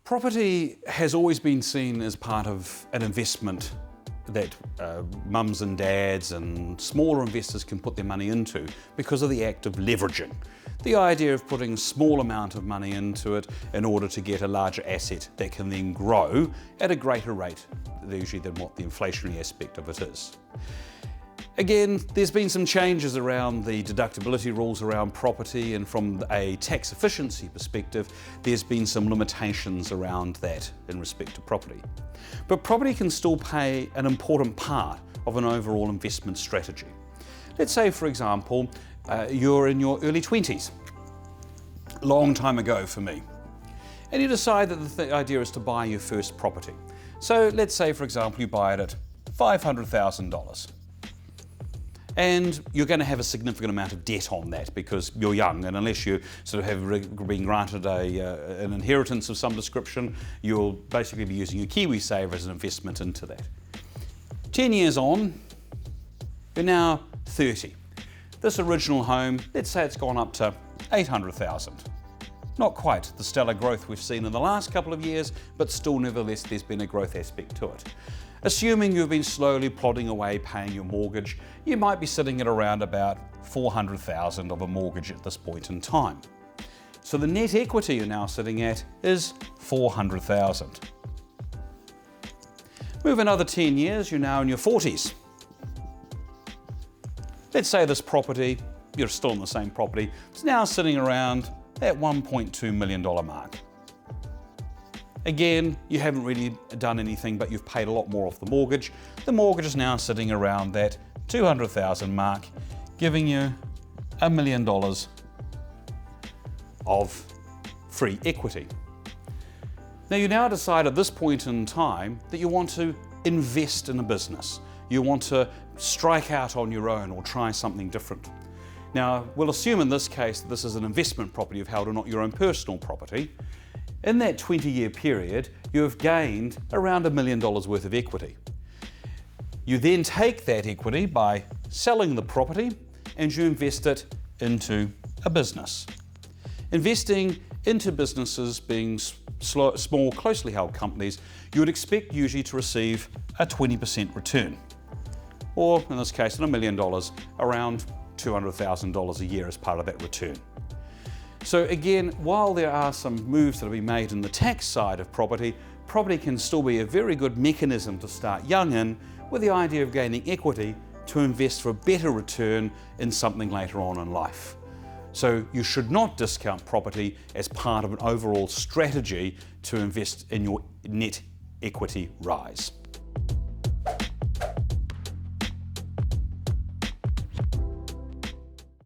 Property has always been seen as part of an investment that mums and dads and smaller investors can put their money into because of the act of leveraging. The idea of putting a small amount of money into it in order to get a larger asset that can then grow at a greater rate usually than what the inflationary aspect of it is. Again, there's been some changes around the deductibility rules around property, and from a tax efficiency perspective, there's been some limitations around that in respect to property. But property can still play an important part of an overall investment strategy. Let's say, for example, you're in your early 20s, long time ago for me, and you decide that the idea is to buy your first property. So let's say, for example, you buy it at $500,000. And you're going to have a significant amount of debt on that because you're young, and unless you sort of have been granted an inheritance of some description, you'll basically be using your KiwiSaver as an investment into that. 10 years on, you're now 30. This original home, let's say it's gone up to $800,000. Not quite the stellar growth we've seen in the last couple of years, but still nevertheless there's been a growth aspect to it. Assuming you've been slowly plodding away paying your mortgage, you might be sitting at around about $400,000 of a mortgage at this point in time. So the net equity you're now sitting at is $400,000. Move another 10 years, you're now in your 40s. Let's say this property, you're still in the same property, it's now sitting around that $1.2 million mark. Again, you haven't really done anything, but you've paid a lot more off the mortgage. The mortgage is now sitting around that $200,000 mark, giving you $1 million of free equity. Now you now decide at this point in time that you want to invest in a business. You want to strike out on your own or try something different. Now, we'll assume in this case that this is an investment property you've held and not your own personal property. In that 20-year period, you have gained around $1 million worth of equity. You then take that equity by selling the property and you invest it into a business. Investing into businesses being small, closely held companies, you would expect usually to receive a 20% return. Or in this case, on $1 million, around $200,000 a year as part of that return. So again, while there are some moves that have been made in the tax side of property, property can still be a very good mechanism to start young in, with the idea of gaining equity to invest for a better return in something later on in life. So you should not discount property as part of an overall strategy to invest in your net equity rise.